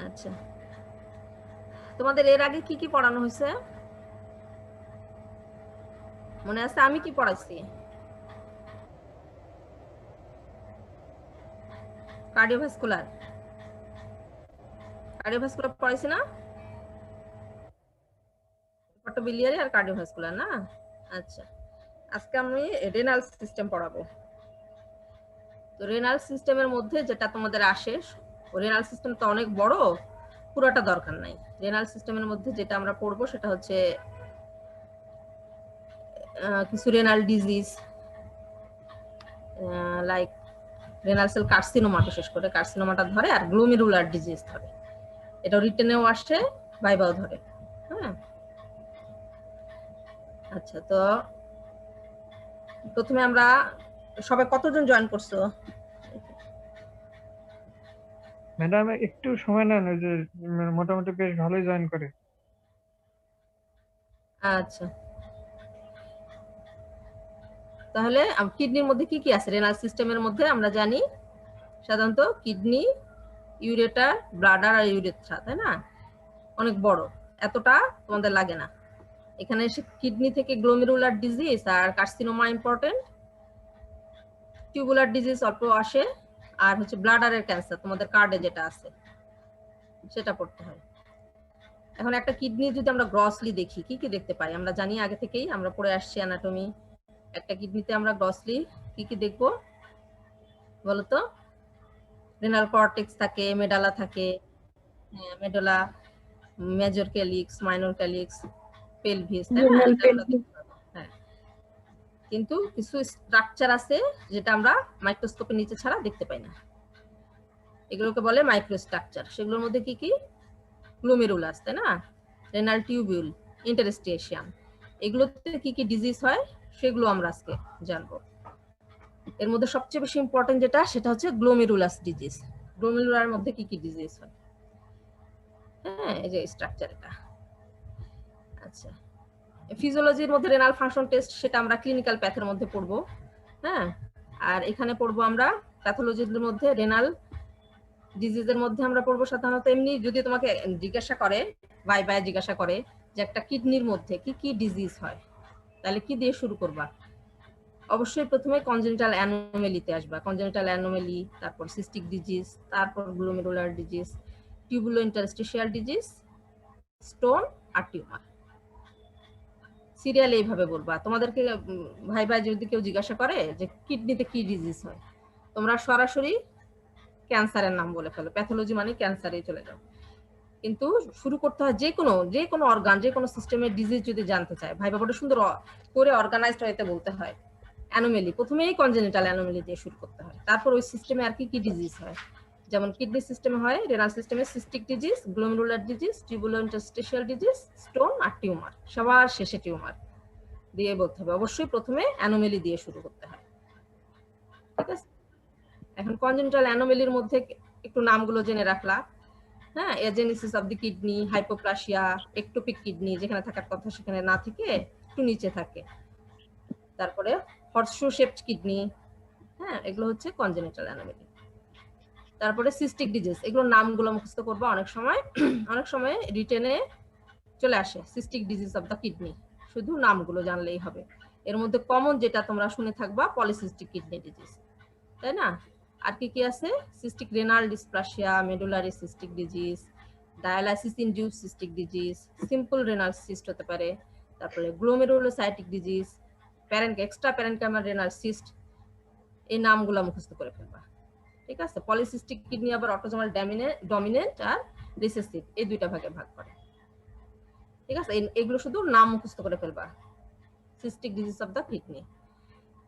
আচ্ছা, তোমাদের এর আগে কি কি পড়ানো হয়েছে মনে আছে? আমি কি পড়াইছি? কার্ডিওভাস্কুলার পড়াইছি না? biliary আর কার্ডিওভাস্কুলার না? আচ্ছা, আজকে আমি রেনাল সিস্টেম পড়াবো। তো রেনাল সিস্টেমের মধ্যে যেটা তোমাদের আসে, রেনাল সিস্টেম তো অনেক বড়, পুরোটা দরকার নাই। রেনাল সিস্টেমের মধ্যে যেটা আমরা পড়বো সেটা হচ্ছে কিছু renal disease, like renal cell carcinoma, বিশেষ করে কার্সিনোমাটা ধরে, আর গ্লোমেরুলার ডিজিজ ধরে। এটা রিটেনেও আসে, ভাইবাও ধরে। হ্যাঁ, আচ্ছা, তো প্রথমে আমরা সবাই কতজন জয়েন করছো? ম্যাডাম একটু সময় নেন, ওই যে মোটামুটি বেশ ভালোই জয়েন করে। আচ্ছা, তাহলে কিডনির মধ্যে কি কি আছে? রেনাল সিস্টেমের মধ্যে আমরা জানি সাধারণত কিডনি, ইউরেটার, ব্লাডার আর ইউরেথ্রা, তাই না? অনেক বড়, এতটা তোমাদের লাগে না। এখানে কিডনি থেকে গ্লোমেরুলার ডিজিজ আর কার্সিনোমা ইম্পর্টেন্ট, টিউবুলার ডিজিজ অল্প আসে, আর হচ্ছে ব্লাডারের ক্যান্সার তোমাদের কার্ডে যেটা আছে সেটা পড়তে হয়। এখন একটা কিডনি যদি আমরা গ্রসলি দেখি, কি কি দেখতে পাই? আমরা জানি আগে থেকেই, আমরা পড়ে আসছি অ্যানাটমি। একটা কিডনিতে আমরা গ্রসলি কি কি দেখব বলতো? রেনাল কর্টেক্স থাকে, মেডালা থাকে, medulla, major calyx, minor calyx, pelvis, তাই না? হ্যাঁ, কিন্তু কিছু স্ট্রাকচার আছে যেটা আমরা মাইক্রোস্কোপের নিচে ছাড়া দেখতে পাই না, এগুলোকে বলে মাইক্রোস্ট্রাকচার। সেগুলোর মধ্যে কি কি? গ্লোমেরুলাস, তাই না? রেনাল টিউবিউল, ইন্টারস্টিশিয়াম, এগুলোতে কি কি ডিজিজ হয় সেগুলো আমরা আজকে জানবো। এর মধ্যে সবচেয়ে বেশি ইম্পর্টেন্ট যেটা, সেটা হচ্ছে গ্লোমেরুলাস ডিজিজ। গ্লোমেরুলার মধ্যে কি কি ডিজিজ হয়? হ্যাঁ, এই যে স্ট্রাকচার এটা। আচ্ছা, ফিজিওলজির মধ্যে রেনাল ফাংশন টেস্ট, সেটা আমরা ক্লিনিক্যাল প্যাথের মধ্যে পড়বো। হ্যাঁ, আর এখানে পড়বো আমরা প্যাথোলজির মধ্যে রেনাল ডিজিজের মধ্যে আমরা পড়বো সাধারণত এমনি যদি তোমাকে জিজ্ঞাসা করে, ভাইবায় জিজ্ঞাসা করে যে একটা কিডনির মধ্যে কি কি ডিজিজ হয়, তাহলে কি দিয়ে শুরু করবা? অবশ্যই প্রথমে কনজেনিটাল অ্যানোমেলিতে আসবা। কনজেনিটাল অ্যানোমেলি, তারপর সিস্টিক ডিজিজ, তারপর glomerular disease, tubulo interstitial disease, stone আর টিউমার। সিরিয়াল এইভাবে বলবা। তোমাদেরকে ভাই যদি কেউ জিজ্ঞাসা করে যে কিডনিতে কি ডিজিজ হয়, তোমরা সরাসরি ক্যান্সারের নাম বলে ফেলো, প্যাথোলজি মানে ক্যান্সারেই চলে যাও। কিন্তু শুরু করতে হয় যে কোনো অর্গান, যে কোনো সিস্টেমের ডিজিজ যদি জানতে চায়, ভাই বাবাটা সুন্দর করে অর্গানাইজড হইতে বলতে হয়। অ্যানোমেলি প্রথমেই কনজেনিটাল অ্যানোমেলি দিয়ে শুরু করতে হয়, তারপর ওই সিস্টেমে আর কি কি ডিজিজ হয়। যেমন কিডনি সিস্টেমে হয়, রেনাল সিস্টেমে cystic disease, glomerular disease, tubulo interstitial disease, stone আর টিউমার। সবার শেষে টিউমার দিয়ে বলতে হবে। অবশ্যই প্রথমে অ্যানোমেলি দিয়ে শুরু করতে হয়, ঠিক আছে? এখন কনজেনিটাল অ্যানোমেলির মধ্যে একটু নামগুলো জেনে রাখলা। হ্যাঁ, agenesis of the kidney, hypoplasia, ectopic kidney, যেখানে থাকার কথা সেখানে না থেকে একটু নিচে থাকে। তারপরে হর্সশু শেপড কিডনি। হ্যাঁ, এগুলো হচ্ছে কনজেনিটাল অ্যানোমেলি। তারপরে সিস্টিক ডিজিজ, এগুলোর নামগুলো মুখস্থ করবা। অনেক সময় রিটেনে চলে আসে cystic disease of the kidney, শুধু নামগুলো জানলেই হবে। এর মধ্যে কমন যেটা তোমরা শুনে থাকবা, পলিসিস্টিক কিডনি ডিজিজ, তাই না? আর কি কি আছে? Cystic renal dysplasia, medullary cystic disease, dialysis induce cystic disease, simple renal cyst হতে পারে। তারপরে glomerulocystic disease, extra parenchymal renal cyst. এই নামগুলো মুখস্থ করে ফেলবা, ঠিক আছে? পলিসিস্টিক কিডনি আবার অটোজোমাল ডমিনেন্ট আর রিসেসিভ, এই দুইটা ভাগে ভাগ করে, ঠিক আছে? এগুলো শুধু নাম মুখস্থ করে ফেলবা, cystic disease of the kidney.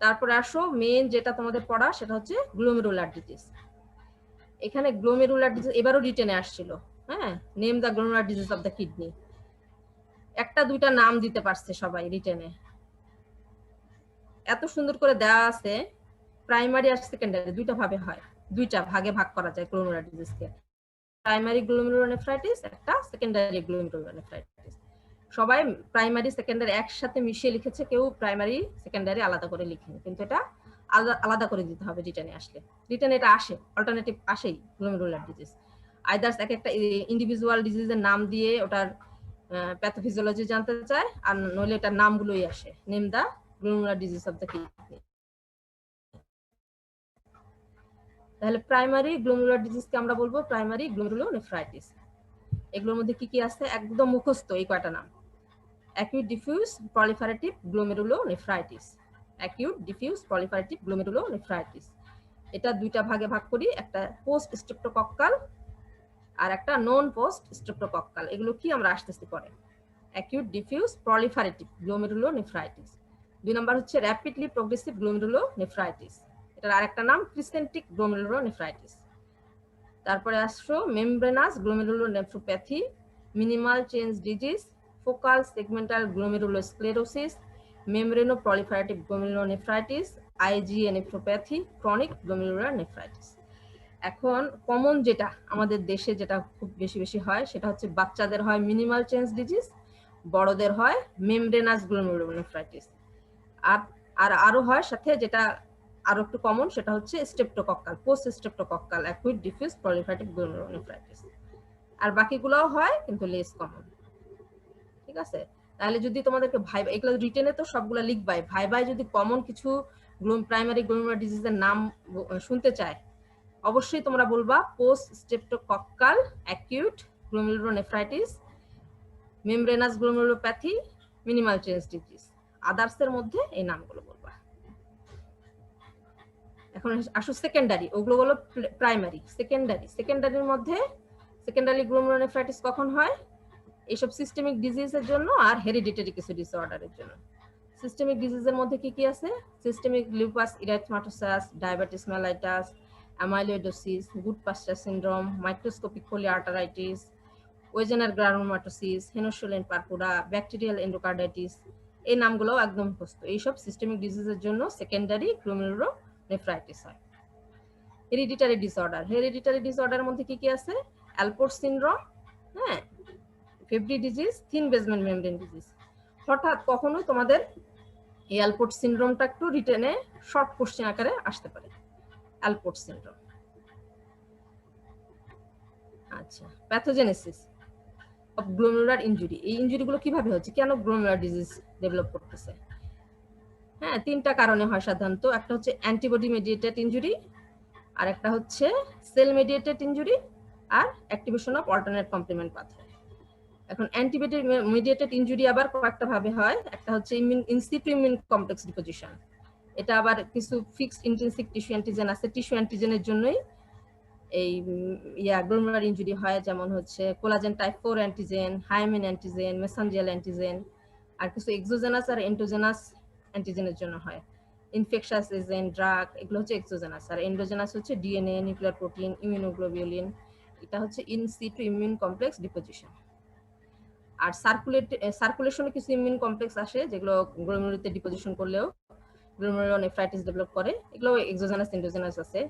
তারপরে আসো মেন যেটা তোমাদের পড়া, সেটা হচ্ছে গ্লোমেরুলার ডিজিজ। এখানে গ্লোমেরুলার ডিজিজ এবারও রিটেনে আসছিল। হ্যাঁ, name the glomerular disease of the kidney, একটা দুইটা নাম দিতে পারছে সবাই রিটেনে, এত সুন্দর করে দেওয়া আছে। প্রাইমারি আর সেকেন্ডারি দুইটা ভাবে হয়, দুইটা ভাগে ভাগ করা যায় গ্লোমেরুলার ডিজিজকে। প্রাইমারি গ্লোমেরুলোনেফ্রাইটিস, একটা সেকেন্ডারি গ্লোমেরুলোনেফ্রাইটিস। সবাই প্রাইমারি সেকেন্ডারি একসাথে মিশিয়ে লিখেছে, কেউ প্রাইমারি সেকেন্ডারি আলাদা করে লিখেনি, কিন্তু এটা আলাদা করে দিতে হবে রিটেনে আসলে। রিটেনে এটা আসে, অল্টারনেটিভ আসেই গ্লোমেরুলার ডিজিজ। আইদার্স এক একটা ইন্ডিভিজুয়াল ডিজিজের নাম দিয়ে ওটার প্যাথোফিজিওলজি জানতে চায়, আর নইলে এটার নামগুলোই আসে, name the glomerular disease of the kidney. তাহলে প্রাইমারি গ্লোমেরুলার ডিজিজকে আমরা বলবো প্রাইমারি গ্লোমেরুলোনেফ্রাইটিস। এগুলোর মধ্যে কি কি আছে একদম মুখস্থ এই কয়টা নাম: acute diffuse proliferative glomerulonephritis, acute diffuse proliferative glomerulonephritis. এটা দুইটা ভাগে ভাগ করি, একটা পোস্ট স্ট্রেপ্টোকক্কাল আর একটা নন পোস্ট স্ট্রেপ্টোকক্কাল। এগুলো কি আমরা আসতেছি পরে। Acute diffuse proliferative glomerulonephritis. 2 number হচ্ছে র্যাপিডলি প্রোগ্রেসিভ গ্লোমেরুলোনেফ্রাইটিস, এটার আরেকটা নাম ক্রিসেন্টিক গ্লোমেরুলোনেফ্রাইটিস। তারপরে আসছো membranous glomerulonephropathy, minimal change disease, focal segmental glomerulosclerosis, membrano proliferative glomerulonephritis, IgA nephropathy, chronic glomerular nephritis. এখন কমন যেটা আমাদের দেশে যেটা খুব বেশি বেশি হয় সেটা হচ্ছে বাচ্চাদের হয় মিনিমাল চেঞ্জ ডিজিজ, বড়দের হয় মেমব্রেনাস গ্লোমেরুলোনেফ্রাইটিস, আর আরো হয় সাথে যেটা আরো একটু কমন সেটা হচ্ছে streptococcal, post streptococcal acute diffuse proliferative glomerulonephritis. আর বাকিগুলোও হয় কিন্তু লেস কমন। ঠিক আছে, তাহলে যদি তোমাদেরকে ভাইবা, এগুলো রিটেনে তো সবগুলো লিখবাই, ভাইবাই যদি কমন কিছু প্রাইমারি গ্লোমেরুলার ডিজিজের নাম শুনতে চায় অবশ্যই তোমরা বলবা post streptococcal acute glomerulonephritis, membranous glomerulopathy, minimal change disease. আদার্সের মধ্যে এই নামগুলো বলবা। এখন আসো সেকেন্ডারি, ওগুলো হলো প্রাইমারি। সেকেন্ডারির মধ্যে সেকেন্ডারি গ্লোমেরুলোনেফ্রাইটিস কখন হয়? এইসব সিস্টেমিক ডিজিজের জন্য আর হেরিডিটারি কিছু ডিসঅর্ডারের জন্য। সিস্টেমিক ডিজিজের মধ্যে কি কি আছে? Systemic lupus erythematosus, diabetes mellitus, amyloidosis, Goodpasture syndrome, microscopic polyarteritis, Wegener granulomatosis, Henoch Schonlein purpura, bacterial endocarditis. এই নামগুলো একদম মুখস্থ। এইসব সিস্টেমিক ডিজিজের জন্য সেকেন্ডারি গ্লোমেরুলোনেফ্রাইটিস হয়। হেরিডিটারি ডিসঅর্ডারের মধ্যে কি কি আছে? অ্যালপোর্ট সিনড্রোম, হ্যাঁ, Fabry disease, thin basement membrane disease. হঠাৎ কখনোই তোমাদের এই অ্যালপোর্ট সিনড্রোমটা একটু রিটেনে শর্ট কোশ্চেন আকারে আসতে পারে, অ্যালপোর্ট সিনড্রোম। আচ্ছা, প্যাথোজেনেসিস অফ গ্লোমেরুলার ইনজুরি। এই ইনজুরিগুলো কিভাবে হচ্ছে, কেন গ্লোমেরুলার ডিজিজ ডেভেলপ করতেছে? হ্যাঁ, 3টা কারণে হয় সাধারণত। একটা হচ্ছে অ্যান্টিবডি মেডিয়েটেড ইনজুরি, আর একটা হচ্ছে সেল মেডিয়েটেড ইনজুরি, আর activation of alternate complement pathway. এখন অ্যান্টিবডি মেডিয়েটেড ইনজুরি আবার কয়েকটা ভাবে হয়। একটা হচ্ছে ইনসিটু ইমিউন কমপ্লেক্স ডিপোজিশন, এটা আবার কিছু ফিক্সড ইন্টেনসিভ টিস্যু অ্যান্টিজেন আছে, টিস্যু অ্যান্টিজেনের জন্যই এই গ্লোমেরুলার ইনজুরি হয়, যেমন হচ্ছে collagen type 4 antigen, Heymann antigen, mesangial antigen, আর কিছু এক্সোজেনাস আর এন্ডোজেনাস অ্যান্টিজেনের জন্য হয়। ইনফেকশাস এজেন্ট, ড্রাগ, এগুলো হচ্ছে এক্সোজেনাস, আর এন্ডোজেনাস হচ্ছে ডিএনএ, নিউক্লিয়ার প্রোটিন, ইমিউনোগ্লোবিউলিন। এটা হচ্ছে in situ immune complex deposition. আর সার্কুলেশনে কিছু ইমিউন কমপ্লেক্স আসে যেগুলো গ্লোমেরুলাতে ডিপোজিশন করলেও গ্লোমেরুলোনেফ্রাইটিস ডেভেলপ করে। এগুলো এক্সোজেনাস এন্ডোজেনাস আছে।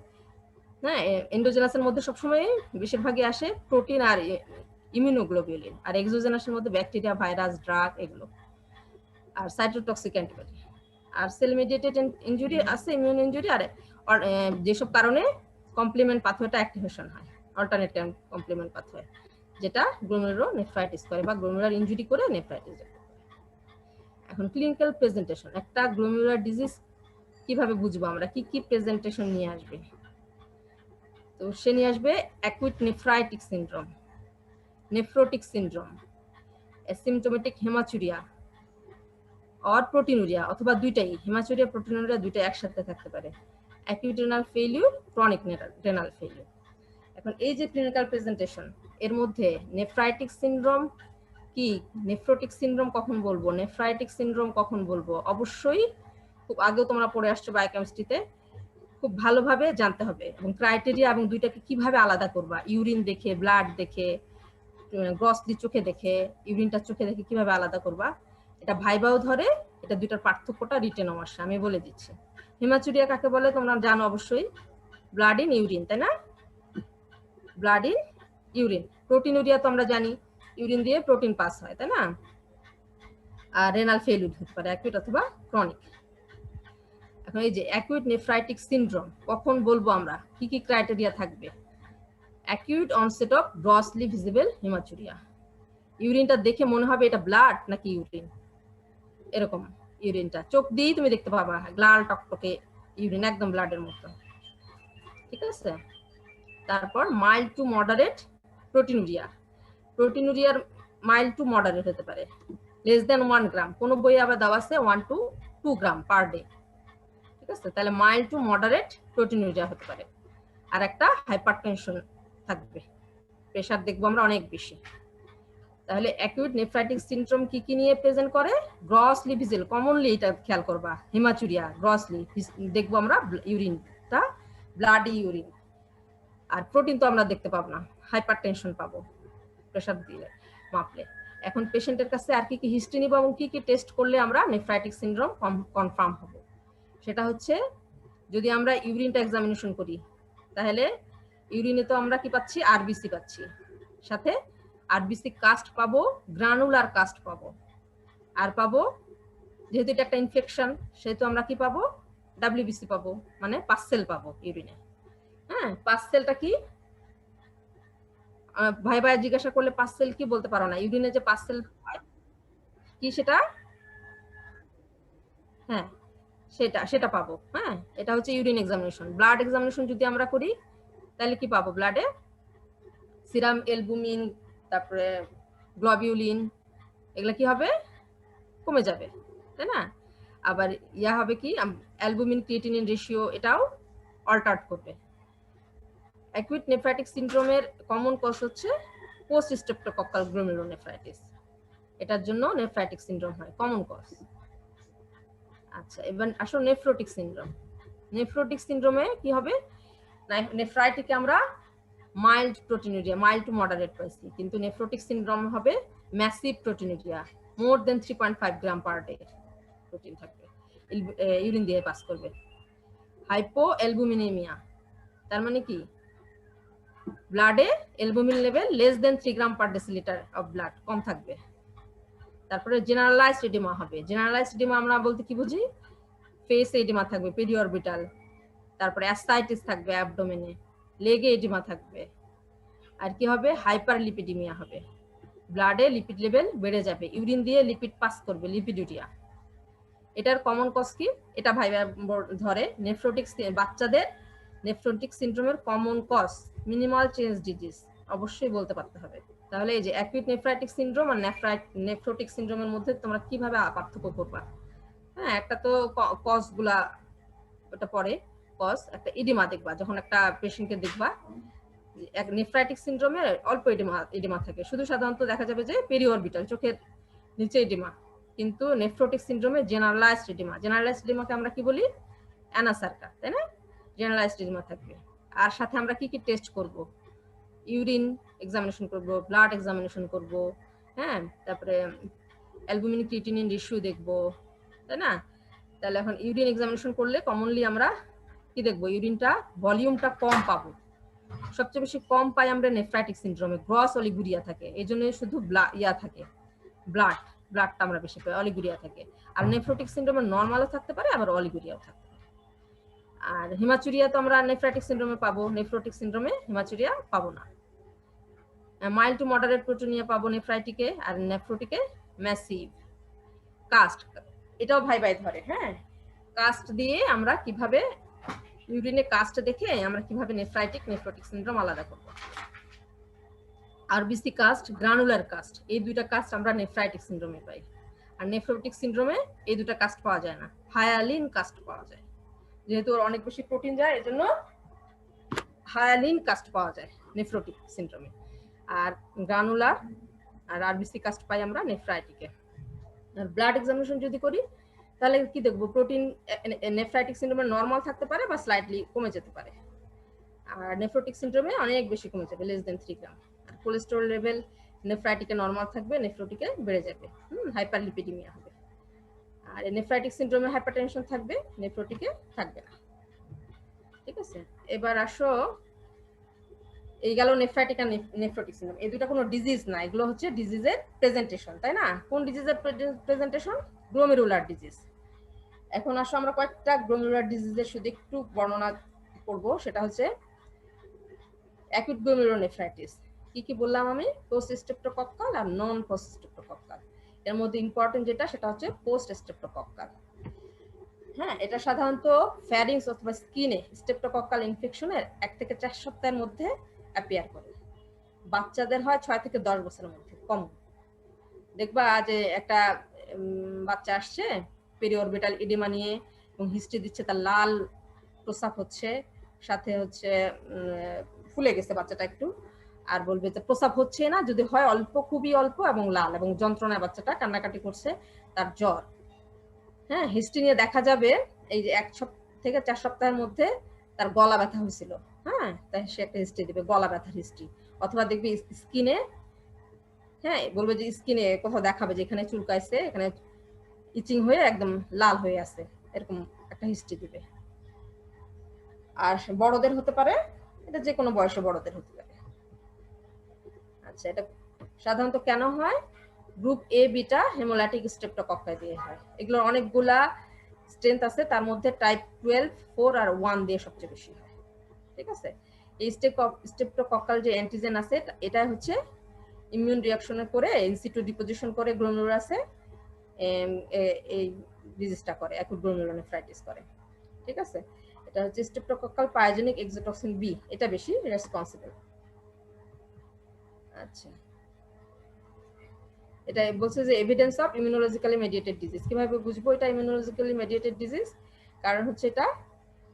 হ্যাঁ, এন্ডোজেনাসের মধ্যে সবসময় বেশিরভাগই আসে প্রোটিন আর ইমিউনোগ্লোবিউলিন, আর এক্সোজেনাসের মধ্যে ব্যাকটেরিয়া, ভাইরাস, ড্রাগ, এগুলো, আর সাইটোটক্সিক অ্যান্টিবডি। আর সেল মেডিয়েটেড ইনজুরি আছে, ইমিউন ইনজুরি, আর যেসব কারণে কমপ্লিমেন্ট পাথওয়েটা অ্যাক্টিভেশন হয়, অল্টারনেট কমপ্লিমেন্ট পাথওয়ে, যেটা গ্লোমেরুলোনেফ্রাইটিস করে বা গ্লোমেরুলার ইনজুরি করে নেফ্রাইটিস। এখন ক্লিনিক্যাল প্রেজেন্টেশন, একটা গ্লোমেরুলার ডিজিজ কিভাবে বুঝবো আমরা, কি কি প্রেজেন্টেশন নিয়ে আসবে? তো সে নিয়ে আসবে acute nephritic syndrome, nephrotic syndrome, asymptomatic haematuria or proteinuria, অথবা দুইটাই, হেমাচুরিয়া প্রোটিনুরিয়া দুইটাই একসাথে থাকতে পারে, acute renal failure, chronic renal failure. এখন এই যে ক্লিনিক্যাল প্রেজেন্টেশন, এর মধ্যে নেফ্রাইটিক সিনড্রোম কি, নেফ্রোটিক সিনড্রোম কখন বলবো, নেফ্রাইটিক সিনড্রোম কখন বলবো, অবশ্যই খুব আগেও তোমরা পড়ে আসছো বায়োকেমিস্ট্রিতে, খুব ভালোভাবে জানতে হবে। এবং ক্রাইটেরিয়া এবং দুইটাকে কিভাবে আলাদা করবা, ইউরিন দেখে, ব্লাড দেখে, গ্রসলি চোখে দেখে, ইউরিনটা চোখে দেখে কিভাবে আলাদা করবা, এটা ভাইবাও ধরে। এটা দুইটার পার্থক্যটা রিটেনও আসে, আমি বলে দিচ্ছি। হেমাচুরিয়া কাকে বলে তোমরা জানো অবশ্যই, ব্লাড ইন ইউরিন, তাই না? Blood in urine. প্রোটিনুরিয়া তো আমরা জানি ইউরিন দিয়ে প্রোটিন পাস হয়, তাই না? আর রেনাল ফেইলিউর হতে পারে অ্যাকুইট অথবা ক্রনিক। এখন এই যে অ্যাকুইট নেফ্রাইটিক সিনড্রোম কখন বলবো আমরা, কি কি ক্রাইটেরিয়া থাকবে? Acute onset of grossly visible haematuria. ইউরিনটা দেখে মনে হবে এটা ব্লাড নাকি ইউরিন, এরকম ইউরিনটা চোখ দিয়েই তুমি দেখতে পাবা, লাল টকটকে ইউরিন, একদম ব্লাডের মতো, ঠিক আছে। তারপর মাইল্ড টু মডারেট প্রোটিনুরিয়া। প্রোটিনুরিয়ার মাইল্ড টু মডারেট হতে পারে, লেস দেন 1 গ্রাম, কোনো বইয়ে আবার দেওয়া আছে 1 to 2 গ্রাম পার ডে, ঠিক আছে। তাহলে মাইল্ড টু মডারেট প্রোটিনুরিয়া হতে পারে। আর একটা হাইপারটেনশন থাকবে, প্রেশার দেখবো আমরা অনেক বেশি। তাহলে অ্যাকিউট নেফ্রাইটিক সিনড্রোম কি কি নিয়ে প্রেজেন্ট করে? গ্রসলি ভিজিবল, কমনলি এটা খেয়াল করবা, হেমাচুরিয়া গ্রসলি দেখবো আমরা, ইউরিনটা ব্লাডি ইউরিন। আর প্রোটিন তো আমরা দেখতে পাবো না, হাইপারটেনশন পাবো প্রেশার দিলে মাপলে। এখন পেশেন্টের কাছে আর কি কি হিস্ট্রি নিব এবং কি কি টেস্ট করলে আমরা নেফ্রাইটিক সিনড্রোম কনফার্ম হব, সেটা হচ্ছে যদি আমরা ইউরিনটা এক্সামিনেশন করি, তাহলে ইউরিনে তো আমরা কি পাচ্ছি? আরবিসি পাচ্ছি, সাথে আরবিসি কাস্ট পাবো, গ্রানুলার কাস্ট পাবো, আর পাবো যেহেতু এটা একটা ইনফেকশন সেহেতু আমরা কি পাবো? ডাব্লিউবিসি পাবো, মানে পাসসেল পাবো ইউরিনে। হ্যাঁ, পাসসেলটা কি? ভাই ভাই জিজ্ঞাসা করলে পাসসেল কি বলতে পারো না, ইউরিনে যে পাসসেল কি সেটা? হ্যাঁ, সেটা পাবো। হ্যাঁ, এটা হচ্ছে ইউরিন এক্সামিনেশন। ব্লাড এক্সামিনেশন যদি আমরা করি তাহলে কি পাবো? ব্লাডে সিরাম অ্যালবুমিন, তারপরে গ্লোবিউলিন, এগুলা কি হবে? কমে যাবে, তাই না? আবার ইয়া হবে কি, অ্যালবুমিন ক্রিয়েটিনিন রেশিও এটাও অল্টার্ট করবে। অ্যাকুইট নেফ্রাইটিক সিনড্রোমের কমন কজ হচ্ছে পোস্ট স্ট্রেপ্টোকক্কাল গ্লোমেরুলোনেফ্রাইটিস, এটার জন্য নেফ্রাইটিক সিনড্রোম হয়, কমন কজ। আচ্ছা, এবার আসো নেফ্রোটিক সিনড্রোম। নেফ্রোটিক সিনড্রোমে কি হবে? নেফ্রাইটিকে আমরা mild proteinuria, mild to moderate পাইছি, কিন্তু নেফ্রোটিক সিনড্রোম হবে massive proteinuria, more than 3.5 gram per day protein থাকবে, ইউরিন দিয়ে পাস করবে। হাইপো অ্যালবুমিনেমিয়া, তার মানে কি? ব্লাডে albumin level less than 3 gram per decilitre of blood, কম থাকবে। তারপরে জেনারেলাইজড এডিমা হবে। জেনারেলাইজড এডিমা আমরা বলতে কি বুঝি? ফেস এডিমা থাকবে, পেরিঅরবিটাল, তারপরে অ্যাসাইটিস থাকবে অ্যাবডোমেনে, লেগে এডিমা থাকবে। আর কি হবে? হাইপারলিপিডিমিয়া হবে, ব্লাডে লিপিড লেভেল বেড়ে যাবে, ইউরিন দিয়ে লিপিড পাস করবে, লিপিডিউরিয়া। এটার কমন কজ কি? এটা ভাই ধরে নেফ্রোটিক, বাচ্চাদের নেফ্রোটিক সিনড্রোমের common cause minimal change disease, অবশ্যই বলতে পারতে হবে। তাহলে এই যে অ্যাকুইট নেফ্রাইটিক সিনড্রোম আর নেফ্রোটিক সিনড্রোমের মধ্যে তোমরা কিভাবে পার্থক্য করবা? হ্যাঁ, একটা তো কজ গুলা ওটা পরে কজ, একটা এডিমা দেখবা, যখন একটা পেশেন্টকে দেখবা নেফ্রাইটিক সিনড্রোমে অল্প এডিমা থাকে, শুধু সাধারণত দেখা যাবে যে পেরিঅরবিটাল, চোখের নিচে এডিমা, কিন্তু নেফ্রোটিক সিনড্রোমে জেনারেলাইজড এডিমা। জেনারেলাইজড এডিমাকে আমরা কি বলি? অ্যানাসার্কা, তাই না? জেনারেলাইজড এডিমা থাকবে। আর সাথে আমরা কি কি টেস্ট করব? ইউরিন এক্সামিনেশন করব, ব্লাড এক্সামিনেশন করব, হ্যাঁ, তারপরে অ্যালবুমিন ক্রিয়েটিনিন রেশিও দেখব, তাই না? তাহলে এখন ইউরিন এক্সামিনেশন করলে কমনলি আমরা কি দেখব? ইউরিনটা ভলিউমটা কম পাবো, সবচেয়ে বেশি কম পাই আমরা নেফ্রাইটিক সিনড্রোমে, গ্রস অলিগুরিয়া থাকে, এই জন্য শুধু ইয়া থাকে, ব্লাডটা আমরা বেশি পাই, অলিগুরিয়া থাকে। আর নেফ্রোটিক সিনড্রোমে নর্মালও থাকতে পারে, আবার অলিগুরিয়াও থাকতে পারে। আর হেমাচুরিয়া তো আমরা নেফ্রাইটিক সিনড্রোমে পাবো, নেফ্রোটিক সিনড্রোমে হেমাচুরিয়া পাবো না। মাইল্ড টু মডারেট প্রোটিনিয়া পাবো নেফ্রাইটিকে, আর নেফ্রোটিকে ম্যাসিভ। কাস্ট, এটাও ভাই ভাই ধরে। হ্যাঁ, কাস্ট দিয়ে আমরা কিভাবে ইউরিনে কাস্ট দেখে আমরা কিভাবে নেফ্রোটিক সিনড্রোম আলাদা করব। আরবিসি কাস্ট, গ্রানুলার কাস্ট, এই দুইটা কাস্ট আমরা নেফ্রাইটিক সিনড্রোমে পাই। আর নেফ্রোটিক সিনড্রোমে এই দুটো কাস্ট পাওয়া যায় না, হায়ালিন কাস্ট পাওয়া যায়, যেহেতু ওর অনেক বেশি প্রোটিন যায় এজন্য হায়ালিন কাস্ট পাওয়া যায় নেফ্রোটিক সিনড্রোমে। আর গ্রানুলার আর আরবিসি কাস্ট পাই আমরা নেফ্রাইটিকে। আর ব্লাড এক্সামিনেশন যদি করি তাহলে কি দেখবো? প্রোটিন নেফ্রাইটিক সিনড্রোমে নরমাল থাকতে পারে বা স্লাইটলি কমে যেতে পারে, আর নেফ্রোটিক সিনড্রোমে অনেক বেশি কমে যাবে, লেস দেন 3 গ্রাম। আর কোলেস্টেরল লেভেল নেফ্রাইটিকে নরমাল থাকবে, নেফ্রোটিকে বেড়ে যাবে, হাইপারলিপিডিমিয়া হবে। আর নেফ্রাইটিক সিনড্রোমে হাইপারটেনশন থাকবে, নেফ্রোটিকে থাকবে না, ঠিক আছে। এবার আসো, এই গেল নেফ্রাইটিক আর নেফ্রোটিক সিনড্রোম, এই দুটো কোনো ডিজিজ না, এগুলো হচ্ছে ডিজিজের প্রেজেন্টেশন, তাই না? কোন ডিজিজের প্রেজেন্টেশন? Glomerular disease. এখন আসো আমরা কয়েকটা গ্লোমেরুলার ডিজিজের শুধু একটু বর্ণনা করব, সেটা হচ্ছে অ্যাকুট গ্লোমেরুলোনেফ্রাইটিস কি কি বললাম আমি? পোস্ট স্ট্রেপ্টোকক্কাল আর নন পোস্ট স্ট্রেপ্টোকক্কাল। এর মধ্যে ইম্পর্টেন্ট যেটা সেটা হচ্ছে পোস্ট স্ট্রেপ্টোকক্কাল। হ্যাঁ, এটা সাধারণত ফ্যারিংস অথবা স্কিনে স্ট্রেপ্টোকক্কাল ইনফেকশনের 1 থেকে 4 সপ্তাহের মধ্যে অ্যাপিয়ার করে। বাচ্চাদের হয় 6 থেকে 10 বছরের মধ্যে, কম। দেখবা যে একটা বাচ্চা আসছে পেরিঅরবিটাল ইডিমা নিয়ে এবং হিস্ট্রি দিচ্ছে, তার লাল প্রস্রাব হচ্ছে, সাথে হচ্ছে ফুলে গেছে বাচ্চাটা একটু, আর বলবে যে প্রস্রাব হচ্ছে না, যদি হয় অল্প, খুবই অল্প এবং লাল এবং যন্ত্রণায় বাচ্চাটা কান্নাকাটি করছে, তার জ্বর। হ্যাঁ, হিস্ট্রি নিয়ে দেখা যাবে এই যে 1 থেকে 4 সপ্তাহের মধ্যে তার গলা ব্যথা হয়েছিল। হ্যাঁ, তাই সে একটা হিস্ট্রি দেবে, গলা ব্যথার হিস্ট্রি। অথবা দেখবি স্কিনে, হ্যাঁ, বলবে যে স্কিনে কোথাও দেখাবে যে এখানে চুলকাইছে, এখানে ইচিং হয়ে একদম লাল হয়ে আছে, এরকম একটা হিস্ট্রি দিবে। আর বড়দের হতে পারে, এটা যে কোনো বয়সে বড়দের হতে পারে। আচ্ছা, এটা সাধারণত কেন হয়? গ্রুপ এ বিটা হেমোলাইটিক স্ট্রেপ্টোকক্কাই দিয়ে হয়। এগুলোর অনেকগুলা স্ট্রেংথ আছে, তার মধ্যে টাইপ 12, 4 আর 1 দিয়ে সবচেয়ে বেশি হয়। ঠিক আছে, এই স্ট্রেপ্টোকক্কাল যে অ্যান্টিজেন আছে এটা হচ্ছে ইমিউন রিঅ্যাকশনে করে ইনসিটু ডিপোজিশন করে গ্লোমেরুলাসে এই ডিজিজটা করে, অ্যাকুট গ্লোমেরুলোনেফ্রাইটিস করে। ঠিক আছে, এটা হচ্ছে স্ট্রেপ্টোকক্কাল পায়োজেনিক এক্সোটক্সিন বি, এটা বেশি রেসপন্সিবল। আচ্ছা, এটা বলছে যে evidence of immunologically mediated disease. কিভাবে বুঝবো এটা ইমিউনোলজিক্যালি মেডিয়েটেড ডিজিজ? কারণ হচ্ছে এটা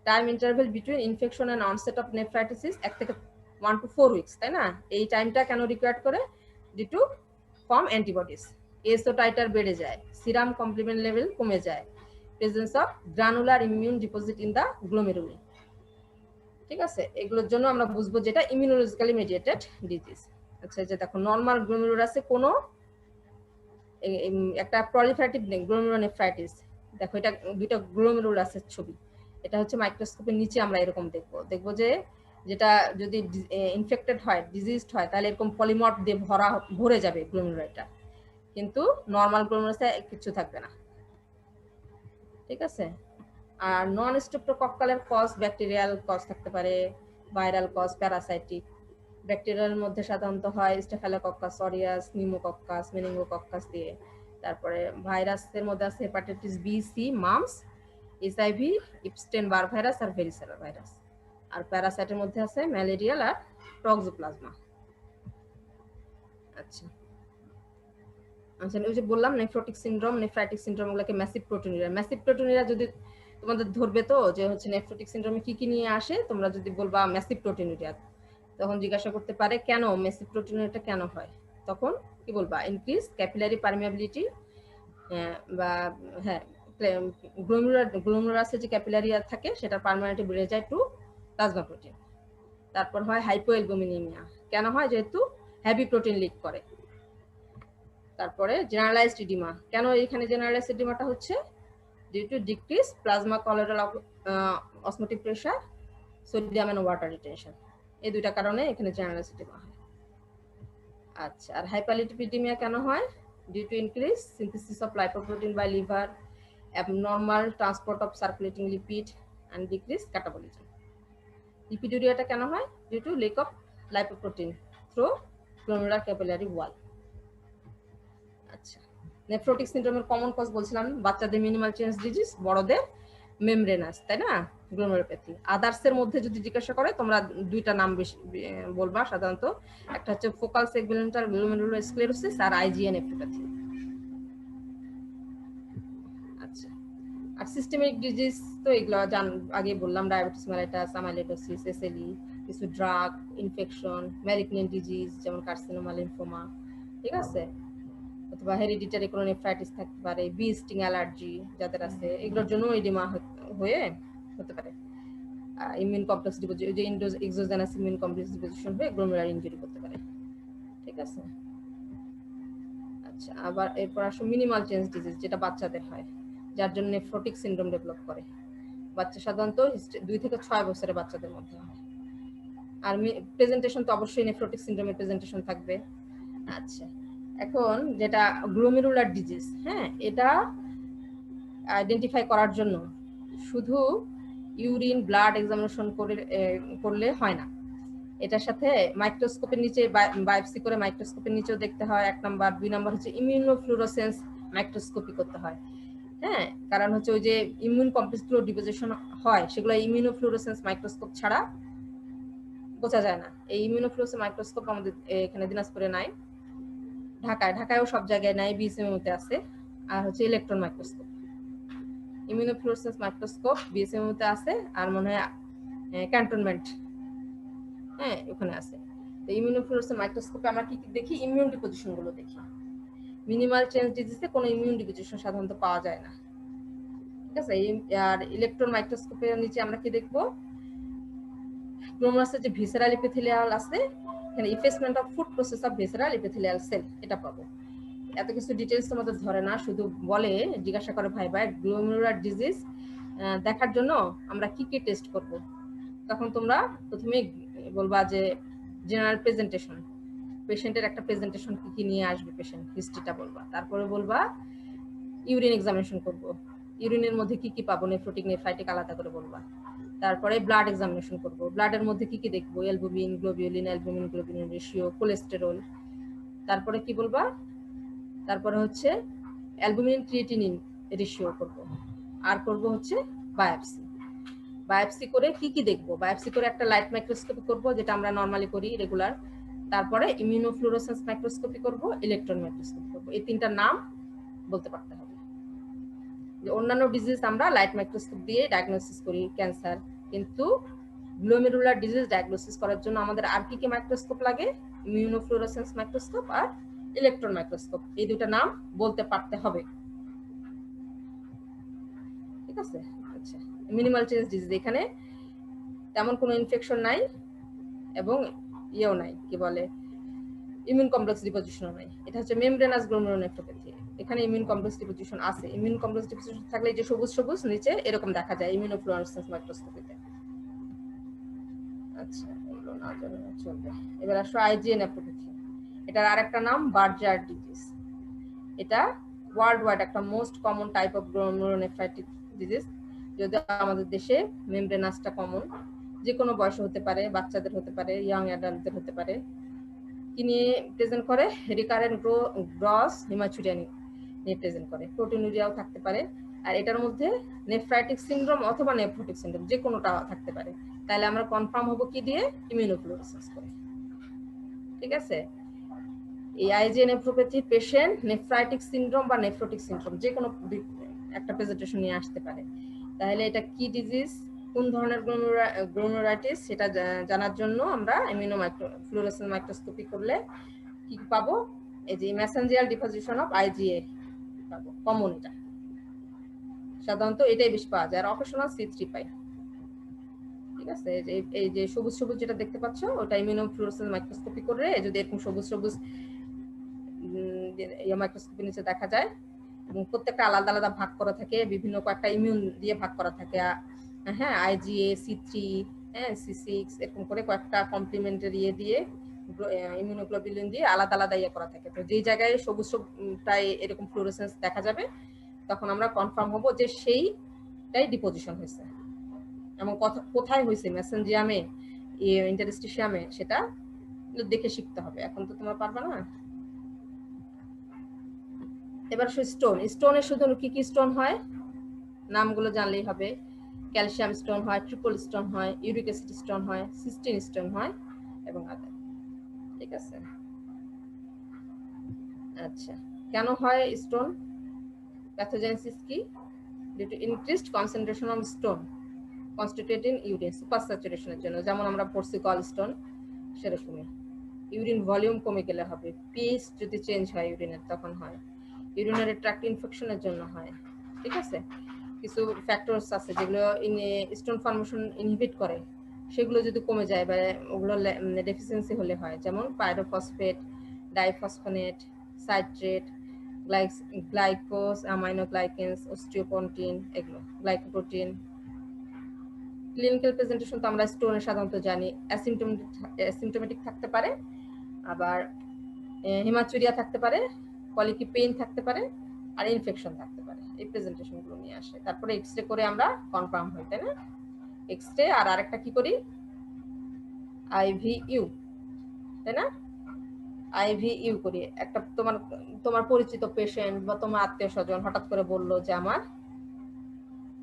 time interval between infection and onset of nephritis 1 থেকে 1 to 4 উইকস, তাই না? এই টাইমটা কেন রিকোয়ার্ড করে? Due to form antibodies, ASO titre বেড়ে যায়, সিরাম কমপ্লিমেন্ট লেভেল কমে যায়, presence of granular immune deposit in the glomeruli. ঠিক আছে, এগুলোর জন্য আমরা বুঝবো যেটা ইমিউনোলজিক্যালি মেডিয়েটেড ডিজিজ। আচ্ছা, যে দেখো নরমাল গ্লোমেরুলাসে কোনো একটা প্রলিফারেটিভ গ্লোমেরুলোনেফ্রাইটিস, দেখো এটা দুইটা গ্লোমেরুলাসের ছবি, এটা হচ্ছে মাইক্রোস্কোপের নিচে আমরা এরকম দেখবো যে যেটা যদি ইনফেক্টেড হয়, ডিজিজড হয়, তাহলে এরকম পলিমর্ফ দিয়ে ভরে যাবে গ্লোমেরুলাটা, কিন্তু নরমাল গ্লোমেরুলাসে কিছু থাকবে না। ঠিক আছে, আর নন স্ট্রেপ্টোকক্কালের কজ ব্যাকটেরিয়াল কজ থাকতে পারে, ভাইরাল কজ, প্যারাসাইটিক। ব্যাকটেরিয়ার মধ্যে সাধারণত হয় স্টেফিলোকক্কাস অরিয়াস, নিউমোকক্কাস, মেনিঙ্গোকক্কাস দিয়ে। তারপরে ভাইরাসের মধ্যে আছে hepatitis B, C, mumps, HIV, Epstein Barr virus আর ভেরিসেলার ভাইরাস। আর প্যারাসাইটের মধ্যে আছে ম্যালেরিয়াল আর টক্সোপ্লাজমা। আচ্ছা আচ্ছা, ওই যে বললাম নেফ্রোটিক সিনড্রোম, নেফ্রাইটিক সিনড্রোম, ওগুলোকে ম্যাসিভ প্রোটিনুরিয়া। ম্যাসিভ প্রোটিনুরিয়া যদি তোমাদের ধরবে তো যে হচ্ছে নেফ্রোটিক সিনড্রোমে কি কি নিয়ে আসে, তোমরা যদি বলবা ম্যাসিভ প্রোটিনুরিয়া, তখন জিজ্ঞাসা করতে পারে কেন ম্যাসিভ প্রোটিনুরিয়াটা কেন হয়, তখন কি বলবা? ইনক্রিজ ক্যাপিলারি পারমিয়াবিলিটি, বা হ্যাঁ, গ্লোমেরুলাসে যে ক্যাপিলারি থাকে সেটার পারমিয়াবিলিটি বেড়ে যায় টু প্লাজমা প্রোটিন। তারপর হয় হাইপোঅ্যালবুমিনেমিয়া, কেন হয়? যেহেতু হেভি প্রোটিন লিক করে। তারপরে জেনারেলাইজড ইডিমা, কেন এখানে জেনারেলাইজড ইডিমাটা হচ্ছে? Due to decrease plasma colloidal osmotic pressure, sodium and water retention, এই দুইটা কারণে এখানে জেনারেলাইজড ইডিমা হয়। আচ্ছা, আর হাইপারলিপিডিমিয়া কেন হয়? Due to increase synthesis of lipoprotein by liver, abnormal transport of circulating lipid and decreased catabolism. লিপিডুরিয়াটা কেন হয়? Due to lack of lipoprotein through glomerular capillary wall. আচ্ছা, নেফ্রোটিক সিনড্রোমের কমন কজ বলছিলাম, বাচ্চাদের মিনিমাল চেঞ্জ ডিজিজ, বড়দের membranous, তাই না? গ্লোমেরোপ্যাথি। আদার্সের মধ্যে যদি জিজ্ঞাসা করে তোমরা দুইটা নাম বেশি বলবা সাধারণত, একটা হচ্ছে ফোকাল সেগমেন্টাল গ্লোমেরুলোস্ক্লেরোসিস আর আইজিএ নেফ্রোপ্যাথি। আচ্ছা, আর সিস্টেমিক ডিজিজ তো এগুলো আগে বললাম, ডায়াবেটিস মেলাইটাস, অ্যামাইলোইডোসিস, এসএলই, কিছু ড্রাগ ইনফেকশন, ম্যালিগন্যান্ট ডিজিজ যেমন কার্সিনোমা, লিম্ফোমা। ঠিক আছে, অথবা হেরিডিটারি কোনো নেফ্রাইটিস থাকতে পারে, বি স্টিং অ্যালার্জি যাদের আছে, এগুলোর জন্য এডিমা হয়ে হতে পারে। ইমিউন কমপ্লেক্স ডিপোজিশন, যে এক্সোজেনাস ইমিউন কমপ্লেক্স ডিপোজিশন হয়ে গ্লোমেরুলার ইনজুরি করতে পারে। ঠিক আছে, আচ্ছা, আবার এরপর আসো মিনিমাল চেঞ্জ ডিজিজ, যেটা বাচ্চাদের হয়, যার জন্য নেফ্রোটিক সিনড্রোম ডেভেলপ করে। বাচ্চা সাধারণত 2 থেকে 6 বছরের বাচ্চাদের মধ্যে হয়। আর প্রেজেন্টেশন তো অবশ্যই নেফ্রোটিক সিনড্রোমের প্রেজেন্টেশন থাকবে। আচ্ছা, এখন যেটা গ্লোমেরুলার ডিজিজ, হ্যাঁ, এটা আইডেন্টিফাই করার জন্য শুধু ইউরিন ব্লাড এক্সামিনেশন করলে হয় না, এটার সাথে মাইক্রোস্কোপের নিচে বায়োপসি করে মাইক্রোস্কোপের নিচেও দেখতে হয় 1 নাম্বার। 2 নাম্বার হচ্ছে ইমিউনোফ্লুরোসেন্স মাইক্রোস্কোপি করতে হয়। হ্যাঁ, কারণ হচ্ছে ওই যে ইমিউন কমপ্লেক্সগুলো ডিপোজিশন হয় সেগুলো ইমিউনোফ্লুরোসেন্স মাইক্রোস্কোপ ছাড়া বোঝা যায় না। এই ইমিউনোফ্লুরোসেন্স মাইক্রোস্কোপ আমাদের এখানে দিনাজপুরে নাই, ঢাকায়ও সব জায়গায় নাই, বিএসএমইউতে আছে। আর হচ্ছে ইলেকট্রন মাইক্রোস্কোপ, ইমিউনোফ্লুরোসেন্স মাইক্রোস্কোপ বিএসএমইউতে আছে, আর মনে হয় ক্যান্টনমেন্ট, হ্যাঁ ওখানে আছে। তো ইমিউনোফ্লুরোসেন্স মাইক্রোস্কোপে আমরা কি কি দেখি? ইমিউন ডিপোজিশন গুলো দেখি। মিনিমাল চেঞ্জ ডিজিজে কোনো ইমিউন ডিপোজিশন সাধারণত পাওয়া যায় না, ঠিক আছে। আর ইলেকট্রন মাইক্রোস্কোপের নিচে আমরা কি দেখবো? গ্লোমারাসের যে ভিসেরাল এপিথেলিয়াল আছে, এখানে effacement of foot process of visceral epithelial cell, এটা পাবো। এত কিছু ডিটেইলস তোমাদের ধরে না, শুধু বলে জিজ্ঞাসা করে ভাই গ্লোমেরুলার ডিজিজ দেখার জন্য আমরা কি কি টেস্ট করব। তখন তোমরা প্রথমে বলবা যে জেনারেল প্রেজেন্টেশন, পেশেন্টের একটা প্রেজেন্টেশন কি কি নিয়ে আসবে, পেশেন্ট হিস্ট্রিটা বলবা। তারপরে বলবা ইউরিন এক্সামিনেশন করব, ইউরিনের মধ্যে কি কি পাবো, নেফ্রোটিক নেফ্রাইটিক আলাদা করে বলবা। তারপরে ব্লাড এক্সামিনেশন করব, ব্লাডের মধ্যে কি কি দেখবো, albumin globulin, albumin globulin ratio, cholesterol. তারপরে কি বলবা? তারপরে হচ্ছে অ্যালবুমিন ক্রিয়েটিনিন রেশিও করব, আর করব হচ্ছে বায়োপসি। বায়োপসি করে কি কি দেখবো? বায়োপসি করে একটা লাইট মাইক্রোস্কোপি করব, যেটা আমরা নরমালি করি রেগুলার। তারপরে ইমিউনোফ্লুরোসেন্স মাইক্রোস্কোপি করব, ইলেকট্রন মাইক্রোস্কোপি করব। এই তিনটা নাম বলতে পারতে হবে। যে অন্যান্য ডিজিজ আমরা লাইট মাইক্রোস্কোপ দিয়ে ডায়াগনোসিস করি, ক্যান্সার, কিন্তু গ্লোমেরুলার ডিজিজ ডায়াগনোসিস করার জন্য আমাদের আর কি কি মাইক্রোস্কোপ লাগে? ইমিউনোফ্লুরোসেন্স মাইক্রোস্কোপ আর ইলেকট্রন মাইক্রোস্কোপ। এই দুটো নাম বলতে পারতে হবে, ঠিক আছে। আচ্ছা, মিনিমাল চেঞ্জ ডিজিজ, এখানে তেমন কোনো ইনফেকশন নাই এবং ইয়েও নাই, কি বলে, ইমিউন কমপ্লেক্স ডিপোজিশনও নাই। এটা হচ্ছে মেমব্রেনাস গ্লোমেরুলোনেফ্রোপ্যাথি। এখানে ইমিউন কমপ্লেক্স ডিপোজিশন আছে। ইমিউন কমপ্লেক্স ডিপোজিশন থাকলে যে সবুজ সবুজ নিচে এরকম দেখা যায় ইমিউনোফ্লুরোসেন্স মাইক্রোস্কোপিতে। আচ্ছা, এগুলো না জানলে চলবে। এবার আসো আইজিএ নেফ্রোপ্যাথি। এটার আরেকটা নাম বার্জার ডিজিজ। এটা ওয়ার্ল্ড ওয়াইড একটা most common type of glomerulonephritic disease. যদিও আমাদের দেশে মেমব্রেনাসটা কমন, যে কোনো বয়সে হতে পারে, বাচ্চাদের হতে পারে, ইয়াং অ্যাডাল্টদের হতে পারে। কি নিয়ে প্রেজেন্ট করে? রিকারেন্ট গ্রস হিমাচুরিয়া নিয়ে প্রেজেন্ট করে। প্রোটিনুরিয়াও থাকতে পারে। আর এটার মধ্যে নেফ্রাইটিক সিনড্রোম অথবা নেফ্রোটিক সিনড্রোম যে কোনোটা থাকতে পারে। তাহলে আমরা কনফার্ম হবো কি দিয়ে? ইমিউনোফ্লুরোসেন্স করে, ঠিক আছে। এই IGA nephropathy patient nephritic syndrome বা নেফ্রোটিক সিনড্রোম যে কোনো একটা প্রেজেন্টেশন নিয়ে আসতে পারে। তাহলে এটা কি ডিজিজ, কোন ধরনের গ্লোমেরুলাইটিস, সেটা জানার জন্য আমরা ইমিউনোফ্লুরোসেন্স মাইক্রোস্কোপি করলে কি পাবো? এই যে মেসেঞ্জারিয়াল ডিপোজিশন অফ আইজিএ পাবো, কমন। এটা সাধারণত এটাই বেশি পাওয়া যায়, আর অকেশনাল সি3 পাই, ঠিক আছে। এই যে সবুজ সবুজ যেটা দেখতে পাচ্ছ, ওটা ইমিউনোফ্লুরোসেন্স মাইক্রোস্কোপি করে যদি এরকম সবুজ সবুজ মাইক্রোস্কোপের নিচে দেখা যায়, এবং প্রত্যেকটা আলাদা আলাদা ভাগ করা থাকে, বিভিন্ন কয়েকটা ইমিউন দিয়ে ভাগ করা থাকে। হ্যাঁ, আইজিএ, সি3, হ্যাঁ সি6, এরকম করে কয়েকটা কমপ্লিমেন্টারি দিয়ে ইমিউনোগ্লোবিউলিন দিয়ে আলাদা আলাদা ইয়ে করা থাকে। তো যেই জায়গায় সবুজ প্রায় এরকম ফ্লুরোসেন্স দেখা যাবে, তখন আমরা কনফার্ম হব যে সেইটাই ডিপোজিশন হয়েছে। এবং কোথায় হয়েছে, মেসেঞ্জিয়ামে, ইন্টারস্টিশিয়ামে, সেটা দেখে শিখতে হবে। এখন তো তোমরা পারবে না। এবার স্টোনের শুধু কি কি স্টোন হয় নামগুলো জানলেই হবে। ক্যালসিয়াম স্টোন হয়, ট্রিপল স্টোন হয়, ইউরিক অ্যাসিড স্টোন হয়, সিস্টিন স্টোন হয় এবং আদার, ঠিক আছে। আচ্ছা, কেন হয় স্টোন? প্যাথোজেনেসিস কি? Due to increased concentration of stone constituting urine, super স্যাচুরেশনের জন্য। যেমন আমরা পড়ছি গল স্টোন, সেরকমই। ইউরিন ভলিউম কমে গেলে হবে, পিএইচ যদি চেঞ্জ হয় ইউরিনের তখন হয়, ইউরিনারি ট্র্যাক্ট ইনফেকশনের জন্য হয়, ঠিক আছে। কিছু ফ্যাক্টরস আছে যেগুলো স্টোন ফর্মেশন ইনহিবিট করে, সেগুলো যদি কমে যায় বা ওগুলো ডেফিসিয়েন্সি হলে হয়, যেমন পাইরোফসফেট, ডাইফসফোনেট, সাইট্রেট, গ্লাইকোজ, অ্যামাইনোগ্লাইকেন্স, অস্টিওপন্টিন, এগুলো গ্লাইকোপ্রোটিন। ক্লিনিক্যাল প্রেজেন্টেশন তো আমরা স্টোনের সাধারণত জানি অ্যাসিম্পটোমেটিক থাকতে পারে, আবার হিমাচুরিয়া থাকতে পারে, কলিকি পেইন থাকতে পারে, আর ইনফেকশন থাকতে পারে। এই প্রেজেন্টেশনগুলো নিয়ে আসে। তারপরে এক্সরে করে আমরা কনফার্ম হই, তাই না? এক্সরে আর আরেকটা কি করি? IVU, তাই না? IVU করি। একটা তোমার পরিচিত পেশেন্ট বা তোমার আত্মীয় স্বজন হঠাৎ করে বললো যে আমার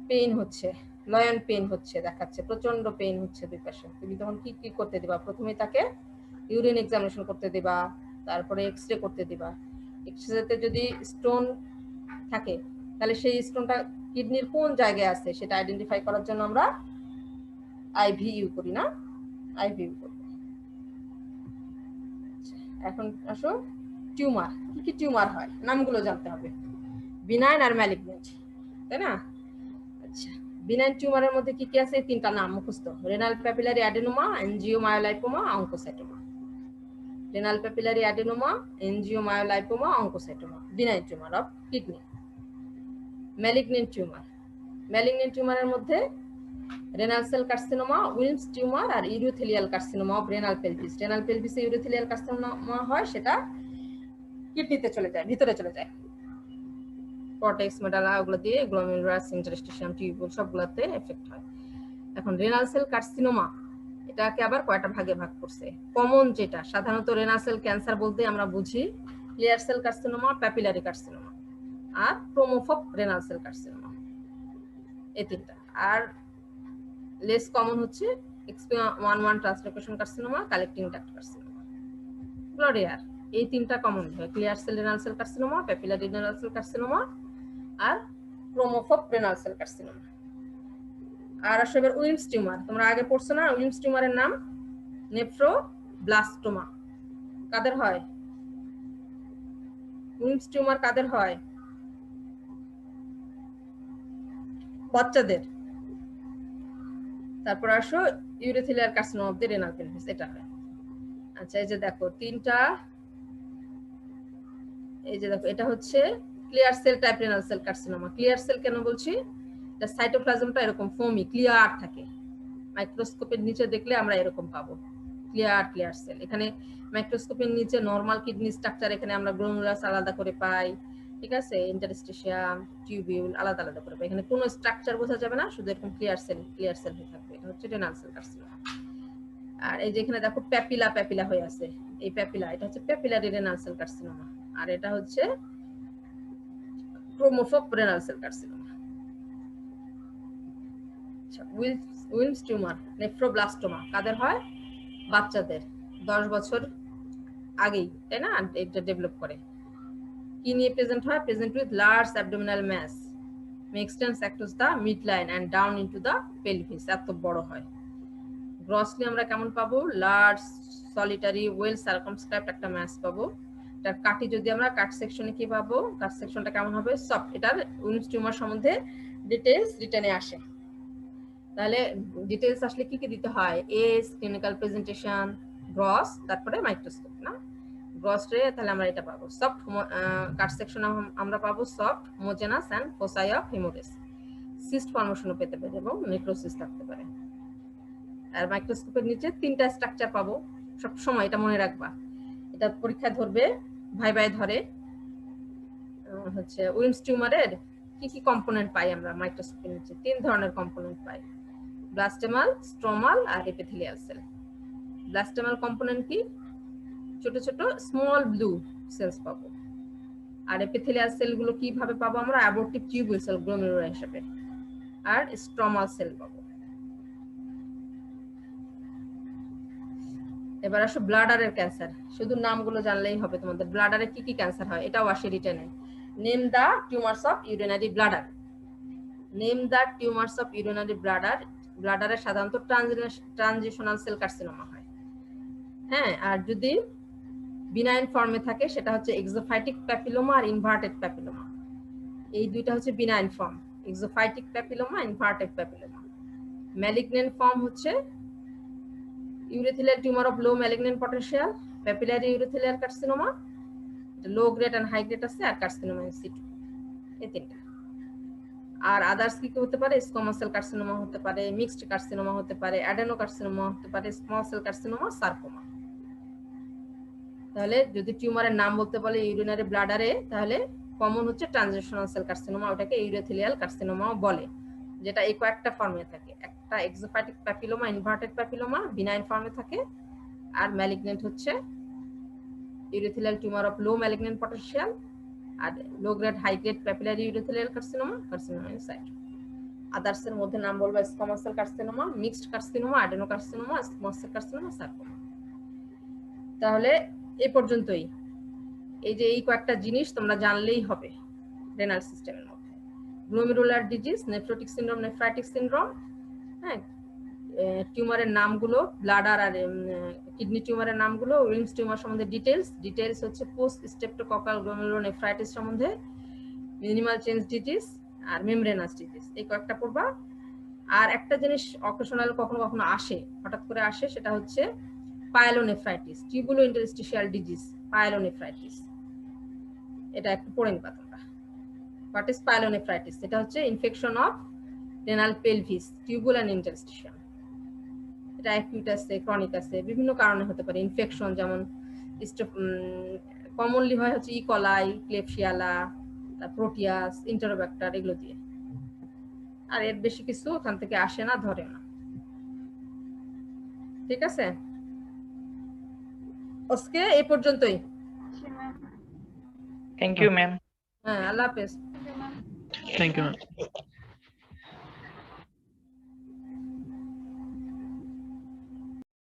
পেইন হচ্ছে, লয়ন পেইন হচ্ছে, দেখাচ্ছে প্রচন্ড পেইন হচ্ছে দুই পাশে। তুমি তখন কি কি করতে দিবা? প্রথমে তাকে ইউরিন এক্সামিনেশন করতে দিবা, তারপরে এক্সরে করতে দিবা। এক্সরেতে যদি স্টোন থাকে তাহলে সেই স্টোনটা কিডনির কোন জায়গায় আছে সেটা আইডেন্টিফাই করার জন্য আমরা IVU করি, না? IVU করি। এখন আসো টিউমার। কি কি টিউমার হয় নামগুলো জানতে হবে, বিনাইন আর ম্যালিগন্যান্ট, তাই না? আচ্ছা, বিনাইন টিউমারের মধ্যে কি কি আছে? তিনটা নাম মুখস্থ: renal papillary adenoma, angiomyolipoma, oncocytoma. Renal papillary adenoma, angiomyolipoma, oncocytoma, benign tumour of kidney. Malignant tumour, malignant টিউমারের মধ্যে renal cell carcinoma, Wilms tumour আর urothelial carcinoma of renal pelvis. Renal পেলভিসে ইউরোথেলিয়াল কার্সিনোমা হয়, সেটা কিডনিতে চলে যায়, ভিতরে চলে যায়। কর্টেক্স, মেডালা, ওগুলো দিয়ে গ্লোমেরুলাস, ইন্টারস্টিশিয়াম, টিউবুল সবগুলোতে এফেক্ট হয়। এখন রেনাল সেল কার্সিনোমা এটাকে আবার কয়টা ভাগে ভাগ করছে। কমন যেটা সাধারণত রেনাল সেল ক্যান্সার বলতে আমরা বুঝি clear cell carcinoma, papillary carcinoma আর ক্রোমোফোব রেনাল সেল কার্সিনোমা, এই তিনটা। আর লেস কমন হচ্ছে XP11 translocation carcinoma, collecting duct carcinoma, এগুলো রেয়ার। এই তিনটা কমন হয়: clear cell renal cell carcinoma, papillary renal cell carcinoma আর ক্রোমোফোব রেনাল সেল কার্সিনোমা। আর আসলে এবার উইলমস টিউমার তোমরা আগে পড়ছো না? উইলমস টিউমারের নাম নেফ্রোব্লাস্টোমা। কাদের হয় উইলমস টিউমার? কাদের হয়? বাচ্চাদের। তারপর আসো urothelial carcinoma of the renal pelvis, এটা হয়। আচ্ছা, এই যে দেখো তিনটা, এই যে দেখো এটা হচ্ছে clear sell type renal cell carcinoma. Clear sell কেন বলছি? এটা সাইটোপ্লাজমটা এরকম ফোমি ক্লিয়ার থাকে, মাইক্রোস্কোপের নিচে দেখলে আমরা এরকম পাবো ক্লিয়ার সেল। এখানে মাইক্রোস্কোপের নিচে নরমাল কিডনি স্ট্রাকচার, এখানে আমরা গ্লোমেরুলাস আলাদা করে পাই, ঠিক আছে, ইন্টারস্টিশিয়াম, টিউবিউল আলাদা আলাদা করে পাই। এখানে কোনো স্ট্রাকচার বোঝা যাবে না, শুধু এরকম ক্লিয়ার সেল হয়ে থাকবে। এটা হচ্ছে রেনাল সেল কার্সিনোমা। আর এই যে এখানে দেখো প্যাপিলা হয়ে আছে, এই প্যাপিলা, এটা হচ্ছে প্যাপিলারি রেনাল সেল কার্সিনোমা। আর এটা হচ্ছে ক্রোমোফোব রেনাল সেল কার্সিনোমা। আচ্ছা, উইলমস টিউমার, নেফ্রোব্লাস্টোমা কাদের হয়? বাচ্চাদের, 10 বছর আগেই, তাই না, এটা ডেভেলপ করে। কি নিয়ে প্রেজেন্ট হয়? Present with large abdominal mass, extends across the midline and down into the pelvis. এত বড় হয়। গ্রসলি আমরা কেমন পাবো? লার্জ সলিটারি ওয়েল সার্কামস্ক্রাইবড একটা ম্যাস পাবো। এটার কাটি যদি আমরা কাট সেকশনে কি পাবো? কাট সেকশনটা কেমন হবে? সফট। এটার উইলমস টিউমার সম্বন্ধে ডিটেইলস রিটেনে আসে। তাহলে ডিটেইলস আসলে কি কি দিতে হয়? এজ, ক্লিনিক্যাল প্রেজেন্টেশন, গ্রস, তারপরে মাইক্রোস্কোপ, না? গ্রস রে তাহলে আমরা এটা পাবো সফট কাট সেকশন, আমরা পাবো soft homogenous and foci of haemorrhage. Cyst ফর্মেশনও পেতে পারে এবং নেক্রোসিস থাকতে পারে। আর মাইক্রোস্কোপের নিচে তিনটা স্ট্রাকচার পাবো, সব সময় এটা মনে রাখবা। এটা পরীক্ষায় ধরবে, ভাই ধরে হচ্ছে উইলমস টিউমারের কি কি কম্পোনেন্ট পাই আমরা মাইক্রোস্কোপের নিচে? 3 ধরনের কম্পোনেন্ট পাই: ব্লাস্টেমাল, স্ট্রোমাল আর এপিথেলিয়াল সেল। ব্লাস্টেমাল কম্পোনেন্ট কি? ছোট ছোট স্মল ব্লু সেলস পাবো। আর এপিথেলিয়াল সেলগুলো কিভাবে পাবো আমরা? অ্যাবর্টিভ টিউবুল সেল, গ্লোমেরুলা হিসেবে। আর স্ট্রোমাল সেল পাবো। এবার আসো ব্লাডারের ক্যান্সার। শুধু নামগুলো জানলেই হবে তোমাদের। ব্লাডারে কি কি ক্যান্সার হয় এটাও আসে রিটেনে। Name the tumours of urinary bladder. Name the tumours of urinary bladder. ব্লাডারে সাধারণত ট্রানজিশনাল সেল কার্সিনোমা হয়, হ্যাঁ। আর যদি বিনাইন ফর্মে থাকে সেটা হচ্ছে এক্সোফাইটিক প্যাপিলোমা আর ইনভার্টেড প্যাপিলোমা। এই দুইটা হচ্ছে benign form, exophytic papilloma, inverted papilloma. Malignant form হচ্ছে urothelial tumour of low malignant potential, papillary urothelial carcinoma, low grade and high grade আছে, আর কার্সিনোমা ইন সিটু, এই তিনটা। আর আদার্স কি কি হতে পারে? স্কোয়ামাস সেল কার্সিনোমা হতে পারে, মিক্সড কার্সিনোমা হতে পারে, অ্যাডেনো কার্সিনোমা হতে পারে, স্মল সেল কার্সিনোমা, সার্কোমা। তাহলে যদি টিউমারের নাম বলতে বলে ইউরিনারি ব্লাডারে, তাহলে কমন হচ্ছে ট্রানজিশনাল সেল কার্সিনোমা, ওটাকে ইউরোথেলিয়াল কার্সিনোমাও বলে। যেটা এই কয়েকটা ফর্মে থাকে, একটা exophytic papilloma, inverted papilloma benign ফর্মে থাকে, আর ম্যালিগনেন্ট হচ্ছে urothelial tumour of low malignant potential, আর low grade high grade papillary urothelial carcinoma, carcinoma in situ. Others এর মধ্যে নাম বলবো squamous cell carcinoma, mixed carcinoma, adenocarcinoma, squamous cell carcinoma, sarcoma. তাহলে এই পর্যন্তই। এই যে এই কয়েকটা জিনিস তোমরা জানলেই হবে রেনাল সিস্টেমের মধ্যে। Glomerular disease, nephrotic syndrome, nephritic syndrome, হ্যাঁ, টিউমারের নামগুলো, ব্লাডার আর কিডনি টিউমারের নামগুলো, উইলমস টিউমার সম্বন্ধে ডিটেলস হচ্ছে পোস্ট স্ট্রেপ্টোককাল গ্লোমেরুলোনেফ্রাইটিস সম্বন্ধে, মিনিমাল চেঞ্জ ডিজিজ আর মেমব্রেনাস ডিজিজ, এই কয়েকটা পড়বা। আর একটা জিনিস অকেশনাল কখনো কখনো আসে, হঠাৎ করে আসে, সেটা হচ্ছে pyelonephritis, tubulo interstitial disease, pyelonephritis, এটা একটু পড়ে নিবা তোমরা। What is pyelonephritis? এটা হচ্ছে infection of renal pelvis, tubule and interstitial. এটা অ্যাকিউট আছে, ক্রনিক আছে, বিভিন্ন কারণে হতে পারে ইনফেকশন, যেমন কমনলি হয় হচ্ছে ইকলাই, ক্লেপশিয়ালা, প্রোটিয়াস, ইন্টারোব্যাক্টার, এগুলো দিয়ে। আর এর বেশি কিছু ওখান থেকে আসে না, ধরে না। ঠিক আছে, আজকে এই পর্যন্তই। Thank you ma'am. হ্যাঁ, আল্লাহ হাফেজ। Thank you, ma'am.